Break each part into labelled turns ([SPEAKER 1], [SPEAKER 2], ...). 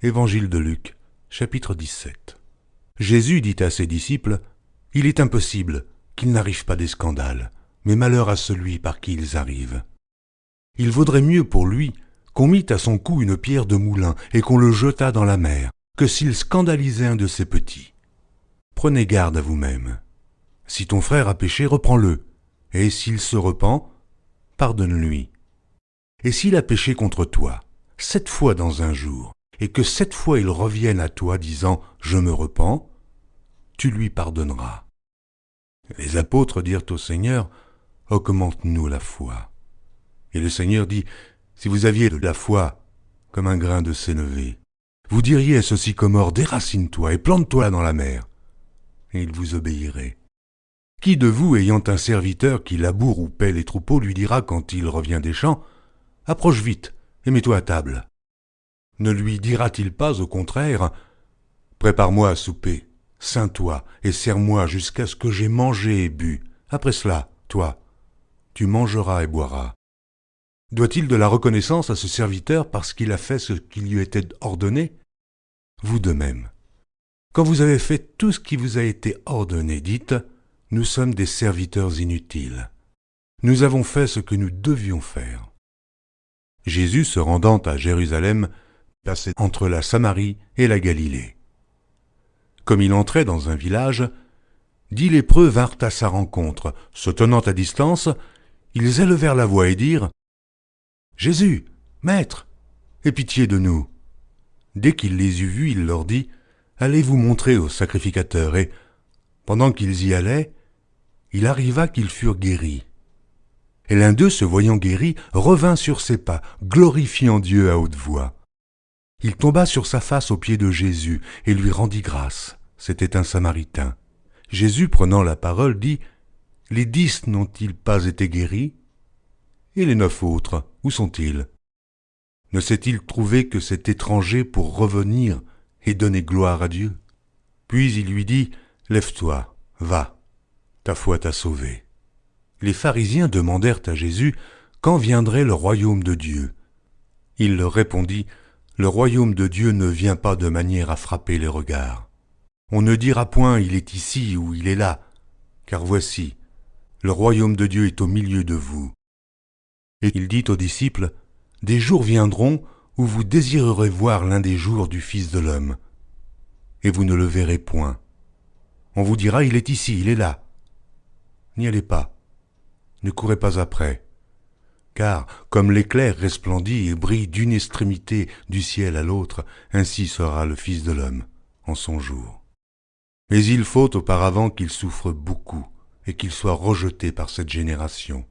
[SPEAKER 1] Évangile de Luc, chapitre 17. Jésus dit à ses disciples, « Il est impossible qu'il n'arrive pas des scandales, mais malheur à celui par qui ils arrivent. Il vaudrait mieux pour lui qu'on mît à son cou une pierre de moulin et qu'on le jetât dans la mer, que s'il scandalisait un de ses petits. Prenez garde à vous-même. Si ton frère a péché, reprends-le, et s'il se repent, pardonne-lui. Et s'il a péché contre toi, 7 fois dans un jour, et que 7 fois il revienne à toi disant « Je me repens », tu lui pardonneras. » Les apôtres dirent au Seigneur « Augmente-nous la foi. » Et le Seigneur dit « Si vous aviez de la foi comme un grain de sénévé, vous diriez à ce sycomore « Déracine-toi et plante-toi dans la mer. » Et il vous obéirait. Qui de vous, ayant un serviteur qui laboure ou paie les troupeaux, lui dira quand il revient des champs « Approche vite et mets-toi à table » ? Ne lui dira-t-il pas au contraire « Prépare-moi à souper, ceins-toi et sers-moi jusqu'à ce que j'aie mangé et bu. Après cela, toi, tu mangeras et boiras. » Doit-il de la reconnaissance à ce serviteur parce qu'il a fait ce qui lui était ordonné ? Vous de même. Quand vous avez fait tout ce qui vous a été ordonné, dites « Nous sommes des serviteurs inutiles. Nous avons fait ce que nous devions faire. » Jésus, se rendant à Jérusalem, passait entre la Samarie et la Galilée. Comme il entrait dans un village, 10 lépreux vinrent à sa rencontre. Se tenant à distance, ils élevèrent la voix et dirent « Jésus, Maître, aie pitié de nous. » Dès qu'il les eut vus, il leur dit « Allez vous montrer au sacrificateur. » Et, pendant qu'ils y allaient, il arriva qu'ils furent guéris. Et l'un d'eux, se voyant guéri, revint sur ses pas, glorifiant Dieu à haute voix. Il tomba sur sa face aux pieds de Jésus et lui rendit grâce. C'était un Samaritain. Jésus, prenant la parole, dit « Les 10 n'ont-ils pas été guéris ? Et les 9 autres, où sont-ils ? Ne s'est-il trouvé que cet étranger pour revenir et donner gloire à Dieu ? » Puis il lui dit « Lève-toi, va, ta foi t'a sauvé. » Les pharisiens demandèrent à Jésus quand viendrait le royaume de Dieu. Il leur répondit « Le royaume de Dieu ne vient pas de manière à frapper les regards. On ne dira point « il est ici » ou « il est là », car voici, le royaume de Dieu est au milieu de vous. Et il dit aux disciples « Des jours viendront où vous désirerez voir l'un des jours du Fils de l'homme, et vous ne le verrez point. On vous dira « il est ici, il est là ». N'y allez pas. Ne courez pas après, car comme l'éclair resplendit et brille d'une extrémité du ciel à l'autre, ainsi sera le Fils de l'homme en son jour. Mais il faut auparavant qu'il souffre beaucoup et qu'il soit rejeté par cette génération.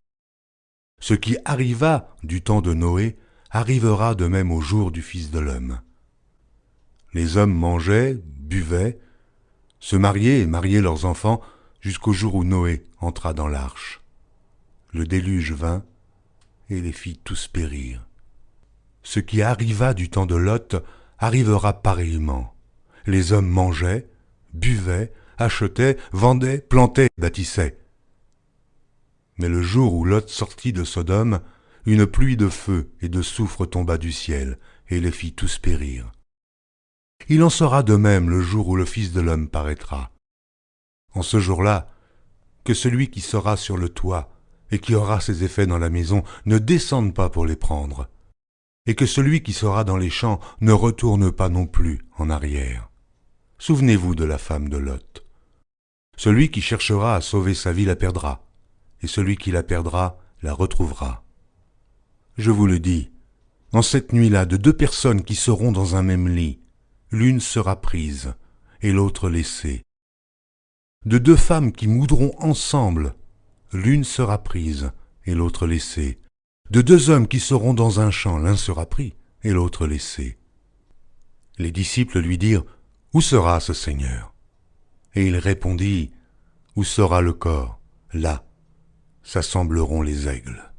[SPEAKER 1] Ce qui arriva du temps de Noé arrivera de même au jour du Fils de l'homme. Les hommes mangeaient, buvaient, se mariaient et mariaient leurs enfants jusqu'au jour où Noé entra dans l'arche. Le déluge vint, et les fit tous périr. Ce qui arriva du temps de Lot arrivera pareillement. Les hommes mangeaient, buvaient, achetaient, vendaient, plantaient, bâtissaient. Mais le jour où Lot sortit de Sodome, une pluie de feu et de soufre tomba du ciel, et les fit tous périr. Il en sera de même le jour où le Fils de l'homme paraîtra. En ce jour-là, que celui qui sera sur le toit et qui aura ses effets dans la maison ne descende pas pour les prendre, et que celui qui sera dans les champs ne retourne pas non plus en arrière. Souvenez-vous de la femme de Lot. Celui qui cherchera à sauver sa vie la perdra, et celui qui la perdra la retrouvera. Je vous le dis, en cette nuit-là, de 2 personnes qui seront dans un même lit, l'une sera prise et l'autre laissée. De 2 femmes qui moudront ensemble, l'une sera prise et l'autre laissée. De 2 hommes qui seront dans un champ, l'un sera pris et l'autre laissé. Les disciples lui dirent « Où sera ce Seigneur ?» Et il répondit « Où sera le corps ? Là s'assembleront les aigles. »